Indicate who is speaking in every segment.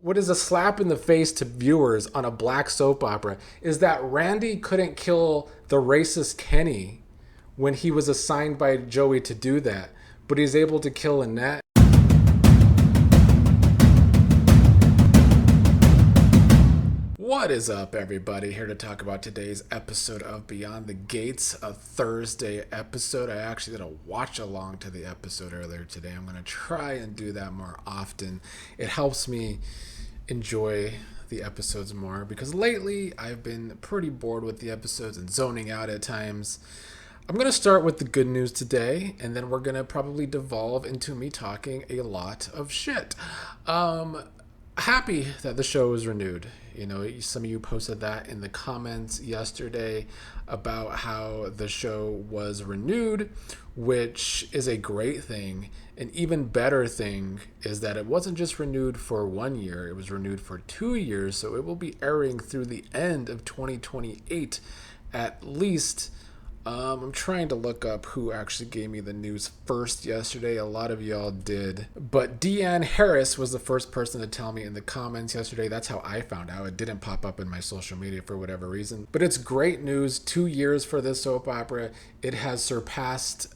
Speaker 1: what is a slap in the face to viewers on a black soap opera is that Randy couldn't kill the racist Kenny when he was assigned by Joey to do that, but he's able to kill Lynette. What is up, everybody? Here to talk about today's episode of Beyond the Gates, a Thursday episode. I actually did a watch along to the episode earlier today. I'm going to try and do that more often. It helps me enjoy the episodes more because lately I've been pretty bored with the episodes and zoning out at times. I'm going to start with the good news today, and then we're going to probably devolve into me talking a lot of shit. Happy that the show is renewed. You know, some of you posted that in the comments yesterday about how the show was renewed, which is a great thing. An even better thing is that it wasn't just renewed for 1 year, it was renewed for 2 years, so it will be airing through the end of 2028 at least. I'm trying to look up who actually gave me the news first yesterday. A lot of y'all did. But Deanne Harris was the first person to tell me in the comments yesterday. That's how I found out. It didn't pop up in my social media for whatever reason. But it's great news. 2 years for this soap opera. It has surpassed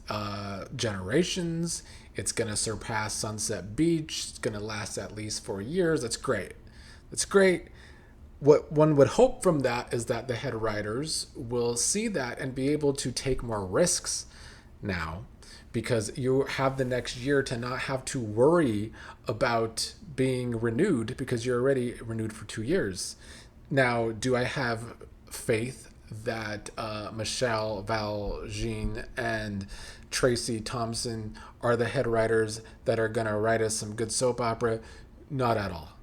Speaker 1: Generations. It's going to surpass Sunset Beach. It's going to last at least 4 years. That's great. That's great. What one would hope from that is that the head writers will see that and be able to take more risks now, because you have the next year to not have to worry about being renewed because you're already renewed for 2 years. Now, do I have faith that Michelle Valjean and Tracy Thompson are the head writers that are going to write us some good soap opera? Not at all.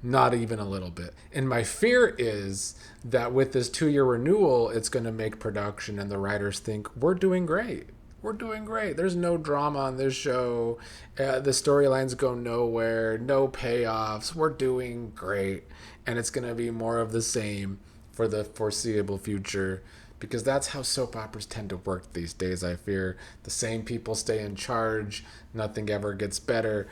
Speaker 1: Not even a little bit. And my fear is that with this 2-year renewal, it's going to make production and the writers think, we're doing great. We're doing great. There's no drama on this show. The storylines go nowhere. No payoffs. We're doing great. And it's going to be more of the same for the foreseeable future. Because that's how soap operas tend to work these days, I fear. The same people stay in charge. Nothing ever gets better.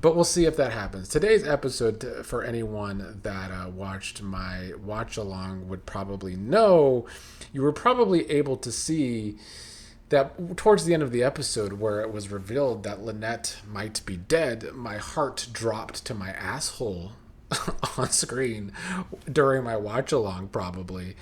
Speaker 1: But we'll see if that happens. Today's episode, for anyone that watched my watch along would probably know, you were probably able to see that towards the end of the episode where it was revealed that Lynette might be dead, my heart dropped to my asshole on screen during my watch along probably.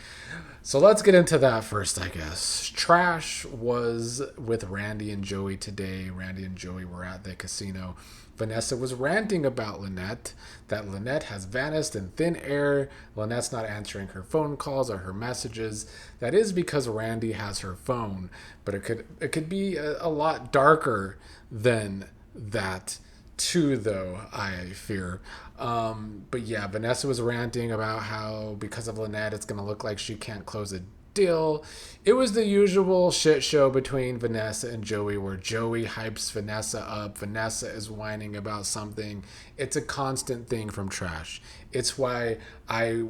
Speaker 1: So let's get into that first, I guess. Trash was with Randy and Joey today. Randy and Joey were at the casino. Vanessa was ranting about Lynette, that Lynette has vanished in thin air. Lynette's not answering her phone calls or her messages. That is because Randy has her phone, but it could be a lot darker than that too, though, I fear. But yeah, Vanessa was ranting about how because of Lynette, it's going to look like she can't close a deal. It was the usual shit show between Vanessa and Joey where Joey hypes Vanessa up. Vanessa is whining about something. It's a constant thing from Trash. It's why I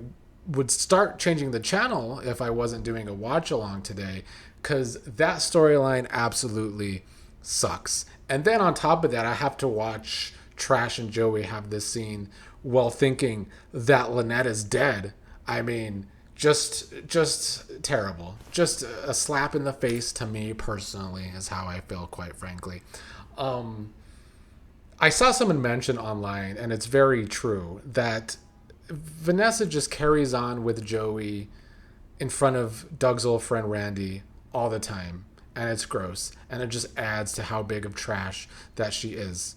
Speaker 1: would start changing the channel if I wasn't doing a watch along today, because that storyline absolutely sucks. And then on top of that, I have to watch Trash and Joey have this scene while thinking that Lynette is dead. I mean, just terrible. Just a slap in the face to me personally is how I feel, quite frankly. I saw someone mention online, and it's very true, that Vanessa just carries on with Joey in front of Doug's old friend Randy all the time. And it's gross. And it just adds to how big of trash that she is.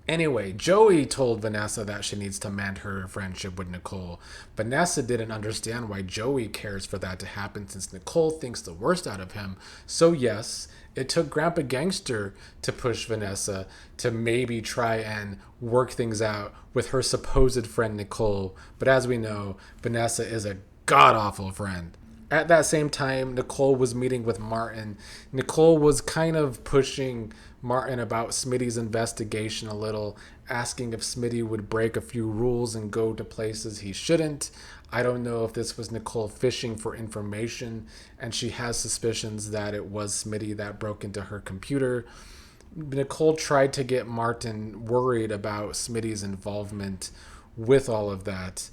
Speaker 1: Anyway, Joey told Vanessa that she needs to mend her friendship with Nicole. Vanessa didn't understand why Joey cares for that to happen since Nicole thinks the worst out of him. So yes, it took Grandpa Gangster to push Vanessa to maybe try and work things out with her supposed friend Nicole. But as we know, Vanessa is a god-awful friend. At that same time, Nicole was meeting with Martin. Nicole was kind of pushing Martin about Smitty's investigation a little, asking if Smitty would break a few rules and go to places he shouldn't. I don't know if this was Nicole fishing for information, and she has suspicions that it was Smitty that broke into her computer. Nicole tried to get Martin worried about Smitty's involvement with all of that.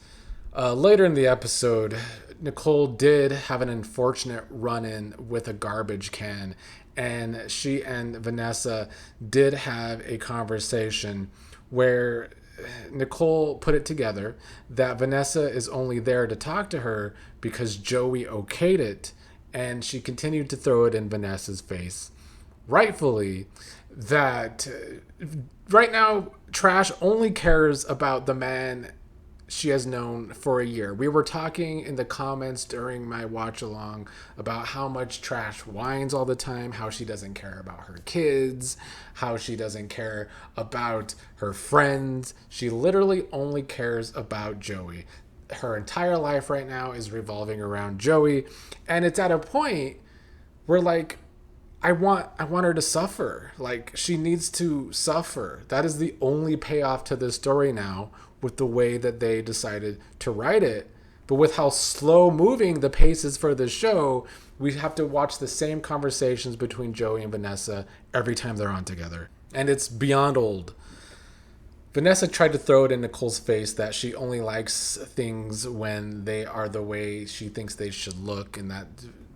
Speaker 1: Later in the episode, Nicole did have an unfortunate run-in with a garbage can, and she and Vanessa did have a conversation where Nicole put it together that Vanessa is only there to talk to her because Joey okayed it, and she continued to throw it in Vanessa's face, rightfully, that right now Trash only cares about the man she has known for a year. We were talking in the comments during my watch along about how much Trash whines all the time, how she doesn't care about her kids, how she doesn't care about her friends. She literally only cares about Joey. Her entire life right now is revolving around Joey, and it's at a point where, like, I want her to suffer. Like, she needs to suffer. That is the only payoff to this story now, with the way that they decided to write it. But with how slow moving the pace is for this show, we have to watch the same conversations between Joey and Vanessa every time they're on together. And it's beyond old. Vanessa tried to throw it in Nicole's face that she only likes things when they are the way she thinks they should look, and that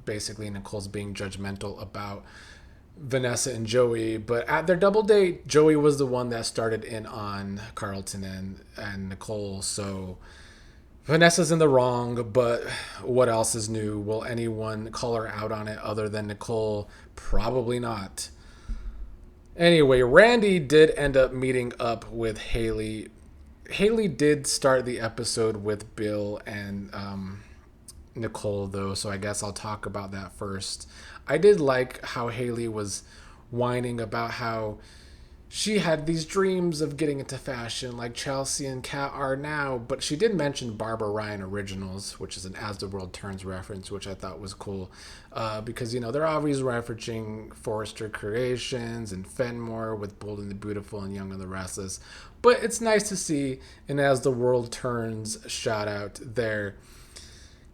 Speaker 1: basically Nicole's being judgmental about Vanessa and Joey. But at their double date, Joey was the one that started in on Carlton and Nicole. So Vanessa's in the wrong, but what else is new? Will anyone call her out on it other than Nicole? Probably not. Anyway, Randy did end up meeting up with Hayley. Hayley did start the episode with Bill and Nicole, though, so I guess I'll talk about that first. I did like how Hayley was whining about how she had these dreams of getting into fashion like Chelsea and Kat are now, but she did mention Barbara Ryan Originals, which is an As the World Turns reference, which I thought was cool, because, you know, they're always referencing Forrester Creations and Fenmore with Bold and the Beautiful and Young and the Restless, but it's nice to see an As the World Turns shout out there.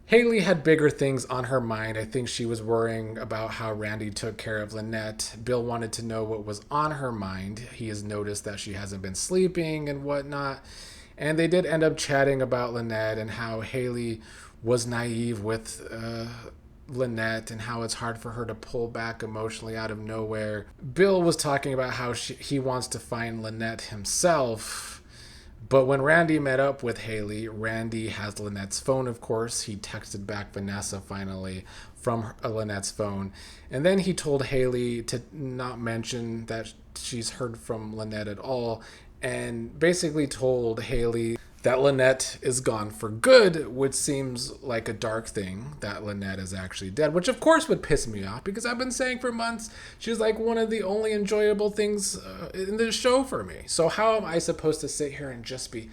Speaker 1: Hayley had bigger things on her mind. I think she was worrying about how Randy took care of Lynette. Bill wanted to know what was on her mind. He has noticed that she hasn't been sleeping and whatnot. And they did end up chatting about Lynette and how Hayley was naive with Lynette and how it's hard for her to pull back emotionally out of nowhere. Bill was talking about how he wants to find Lynette himself. But when Randy met up with Hayley, Randy has Lynette's phone, of course. He texted back Vanessa finally from Lynette's phone. And then he told Hayley to not mention that she's heard from Lynette at all, and basically told Hayley that Lynette is gone for good, which seems like a dark thing, that Lynette is actually dead, which of course would piss me off, because I've been saying for months she's like one of the only enjoyable things in the show for me. So how am I supposed to sit here and just be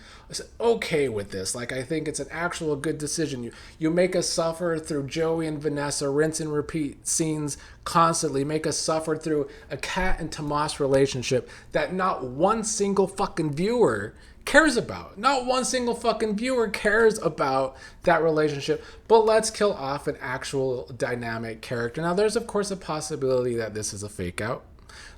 Speaker 1: okay with this? Like, I think it's an actual good decision. You make us suffer through Joey and Vanessa rinse and repeat scenes constantly, make us suffer through a Kat and Tomas relationship that not one single fucking viewer cares about. Not one single fucking viewer cares about that relationship, but let's kill off an actual dynamic character. Now, there's of course a possibility that this is a fake out,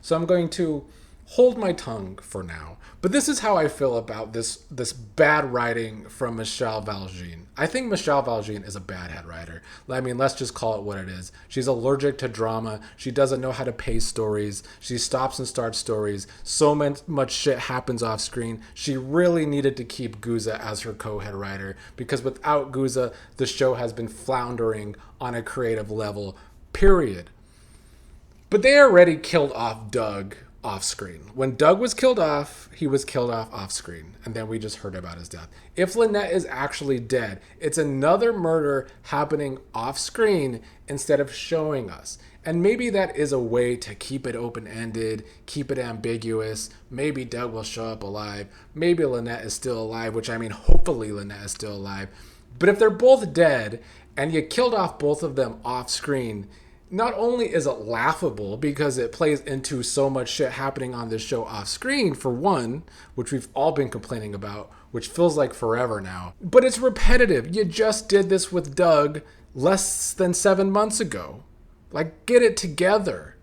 Speaker 1: so I'm going to hold my tongue for now. But this is how I feel about this bad writing from Michelle Valjean. I think Michelle Valjean is a bad head writer. I mean, let's just call it what it is. She's allergic to drama. She doesn't know how to pace stories. She stops and starts stories. So much shit happens off screen. She really needed to keep Guza as her co-head writer, because without Guza, the show has been floundering on a creative level, period. But they already killed off Doug off screen. When Doug was killed off, he was killed off screen, and then we just heard about his death. If Lynette is actually dead, it's another murder happening off screen instead of showing us. And maybe that is a way to keep it open-ended, keep it ambiguous. Maybe Doug will show up alive. Maybe Lynette is still alive, which, I mean, hopefully Lynette is still alive. But if they're both dead and you killed off both of them off screen, not only is it laughable because it plays into so much shit happening on this show off screen, for one, which we've all been complaining about, which feels like forever now, but it's repetitive. You just did this with Doug less than 7 months ago. Like, get it together.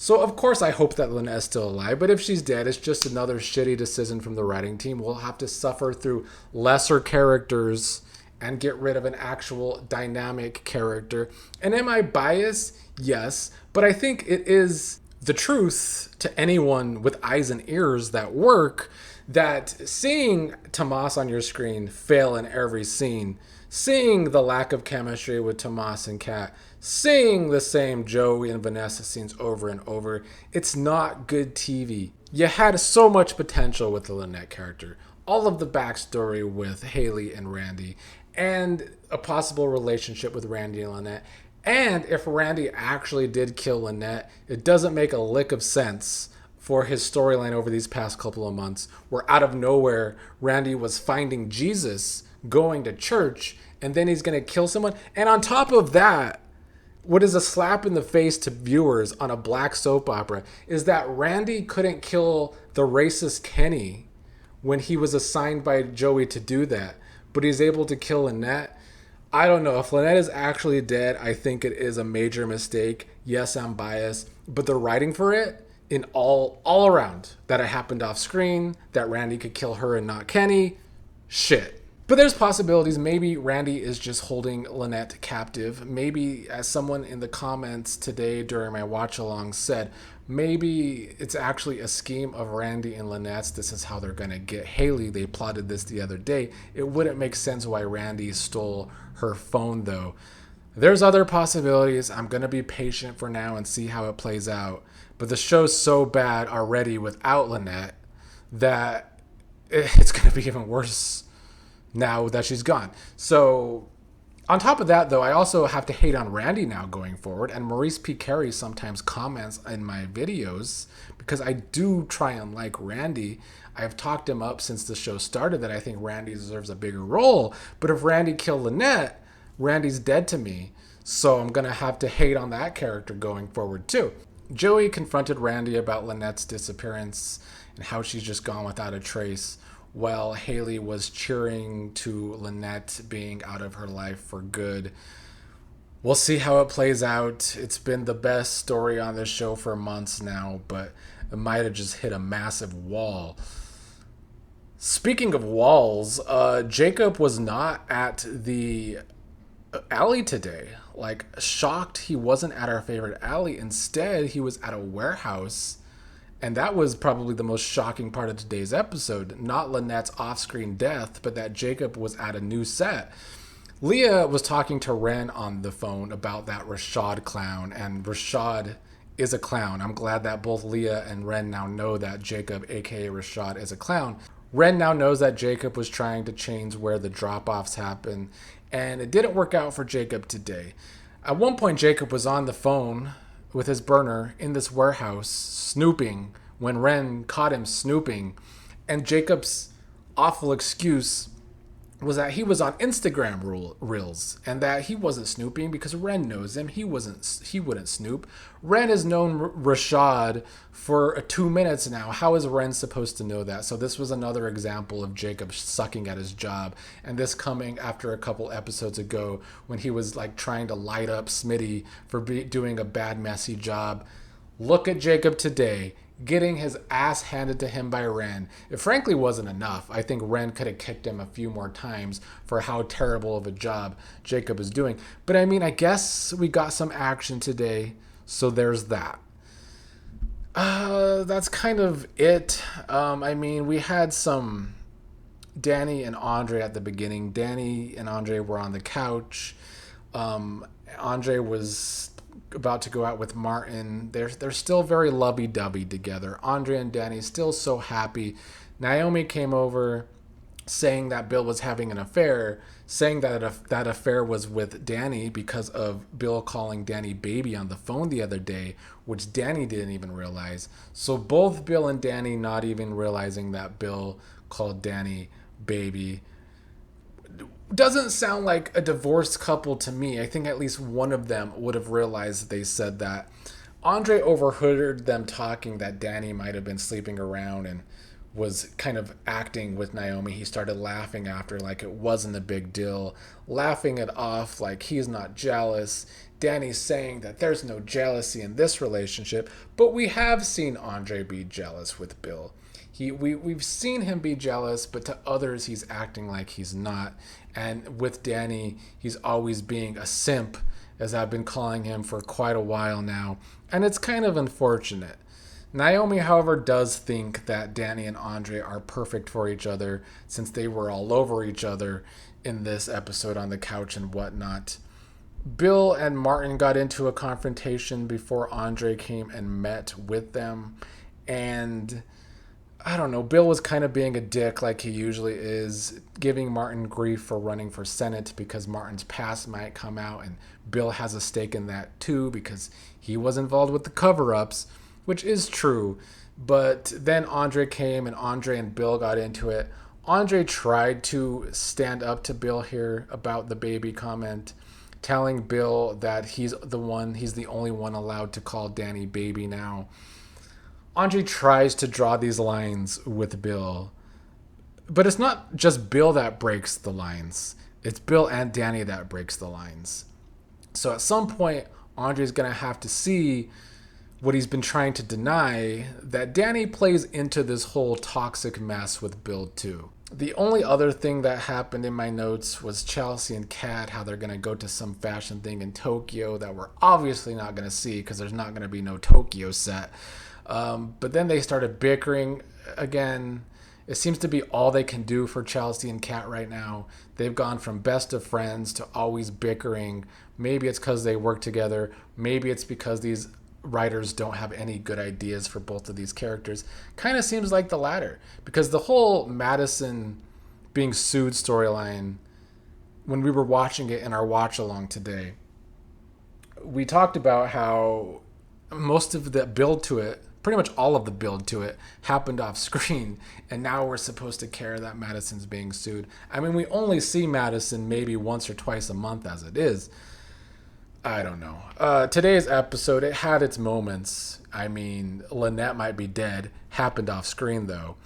Speaker 1: So, of course, I hope that Lynette is still alive, but if she's dead, it's just another shitty decision from the writing team. We'll have to suffer through lesser characters and get rid of an actual dynamic character. And am I biased? Yes. But I think it is the truth to anyone with eyes and ears that work that seeing Tomas on your screen fail in every scene, seeing the lack of chemistry with Tomas and Kat, seeing the same Joey and Vanessa scenes over and over, it's not good TV. You had so much potential with the Lynette character. All of the backstory with Hayley and Randy, and a possible relationship with Randy and Lynette. And if Randy actually did kill Lynette, it doesn't make a lick of sense for his storyline over these past couple of months, where out of nowhere, Randy was finding Jesus, going to church, and then he's going to kill someone. And on top of that, what is a slap in the face to viewers on a black soap opera is that Randy couldn't kill the racist Kenny when he was assigned by Joey to do that, but he's able to kill Lynette. I don't know. If Lynette is actually dead, I think it is a major mistake. Yes, I'm biased, but the writing for it, in all around, that it happened off screen, that Randy could kill her and not Kenny, shit. But there's possibilities. Maybe Randy is just holding Lynette captive. Maybe, as someone in the comments today during my watch along said, maybe it's actually a scheme of Randy and Lynette's. This is how they're going to get Hayley. They plotted this the other day. It wouldn't make sense why Randy stole her phone, though. There's other possibilities. I'm going to be patient for now and see how it plays out. But the show's so bad already without Lynette that it's going to be even worse now that she's gone. So on top of that, though, I also have to hate on Randy now going forward. And Maurice P. Carey sometimes comments in my videos because I do try and like Randy. I've talked him up since the show started that I think Randy deserves a bigger role. But if Randy killed Lynette, Randy's dead to me. So I'm going to have to hate on that character going forward, too. Joey confronted Randy about Lynette's disappearance and how she's just gone without a trace, while Hayley was cheering to Lynette being out of her life for good. We'll see how it plays out. It's been the best story on this show for months now, but it might have just hit a massive wall. Speaking of walls, Jacob was not at the alley today. Like, shocked he wasn't at our favorite alley. Instead, he was at a warehouse. And that was probably the most shocking part of today's episode. Not Lynette's off-screen death, but that Jacob was at a new set. Leah was talking to Wren on the phone about that Rashad clown, and Rashad is a clown. I'm glad that both Leah and Wren now know that Jacob, aka Rashad, is a clown. Wren now knows that Jacob was trying to change where the drop-offs happen, and it didn't work out for Jacob today. At one point, Jacob was on the phone with his burner in this warehouse snooping when Wren caught him snooping, and Jacob's awful excuse was that he was on Instagram reels and that he wasn't snooping because Wren knows him. He wouldn't snoop. Wren has known Rashad for 2 minutes now. How is Wren supposed to know that? So this was another example of Jacob sucking at his job, and this coming after a couple episodes ago when he was like trying to light up Smitty for doing a bad, messy job. Look at Jacob today, getting his ass handed to him by Wren. It frankly wasn't enough. I think Wren could have kicked him a few more times for how terrible of a job Jacob is doing. But I mean, I guess we got some action today, so there's that. That's kind of it. I mean, we had some Dani and Andre at the beginning. Dani and Andre were on the couch. Andre was about to go out with Martin. They're still very lovey-dovey together. Andre and Dani still so happy. Naomi came over saying that Bill was having an affair, saying that that affair was with Dani because of Bill calling Dani baby on the phone the other day, which Dani didn't even realize. So both Bill and Dani not even realizing that Bill called Dani baby. Doesn't sound like a divorced couple to me. I think at least one of them would have realized they said that. Andre overheard them talking that Dani might have been sleeping around and was kind of acting with Naomi. He started laughing after like it wasn't a big deal, laughing it off like he's not jealous. Dani's saying that there's no jealousy in this relationship, but we have seen Andre be jealous with Bill. We've seen him be jealous, but to others he's acting like he's not. And with Dani, he's always being a simp, as I've been calling him for quite a while now. And it's kind of unfortunate. Naomi, however, does think that Dani and Andre are perfect for each other since they were all over each other in this episode on the couch and whatnot. Bill and Martin got into a confrontation before Andre came and met with them. And I don't know, Bill was kind of being a dick like he usually is, giving Martin grief for running for Senate because Martin's past might come out, and Bill has a stake in that too because he was involved with the cover-ups, which is true. But then Andre came and Andre and Bill got into it. Andre tried to stand up to Bill here about the baby comment, telling Bill that he's the only one allowed to call Dani baby now. Andre tries to draw these lines with Bill, but it's not just Bill that breaks the lines. It's Bill and Dani that breaks the lines. So at some point, Andre's going to have to see what he's been trying to deny, that Dani plays into this whole toxic mess with Bill too. The only other thing that happened in my notes was Chelsea and Kat, how they're going to go to some fashion thing in Tokyo that we're obviously not going to see because there's not going to be no Tokyo set. But then they started bickering again. It seems to be all they can do for Chelsea and Kat right now. They've gone from best of friends to always bickering. Maybe it's because they work together. Maybe it's because these writers don't have any good ideas for both of these characters. Kind of seems like the latter. Because the whole Madison being sued storyline, when we were watching it in our watch along today, we talked about how most of the build to it, pretty much all of the build to it, happened off screen, and now we're supposed to care that Madison's being sued. I mean, we only see Madison maybe once or twice a month as it is. I don't know. Today's episode, it had its moments. I mean, Lynette might be dead. Happened off screen, though.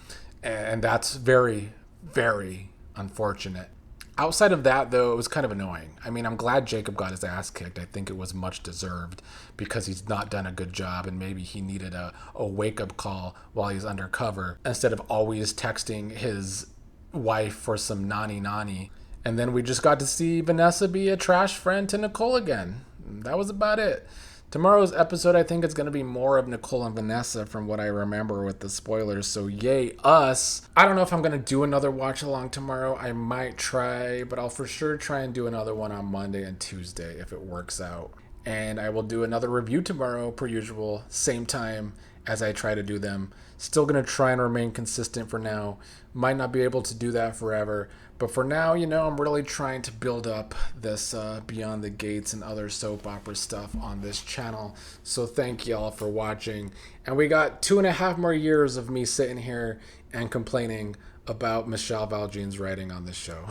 Speaker 1: And that's very, very unfortunate. Outside of that, though, it was kind of annoying. I mean, I'm glad Jacob got his ass kicked. I think it was much deserved because he's not done a good job and maybe he needed a wake-up call while he's undercover instead of always texting his wife for some nani. And then we just got to see Vanessa be a trash friend to Nicole again. That was about it. Tomorrow's episode, I think it's going to be more of Nicole and Vanessa from what I remember with the spoilers. So yay us. I don't know if I'm going to do another watch along tomorrow. I might try, but I'll for sure try and do another one on Monday and Tuesday if it works out. And I will do another review tomorrow per usual, same time as I try to do them. Still going to try and remain consistent for now. Might not be able to do that forever. But for now, I'm really trying to build up this Beyond the Gates and other soap opera stuff on this channel. So thank y'all for watching. And we got 2.5 more years of me sitting here and complaining about Michelle Valjean's writing on this show.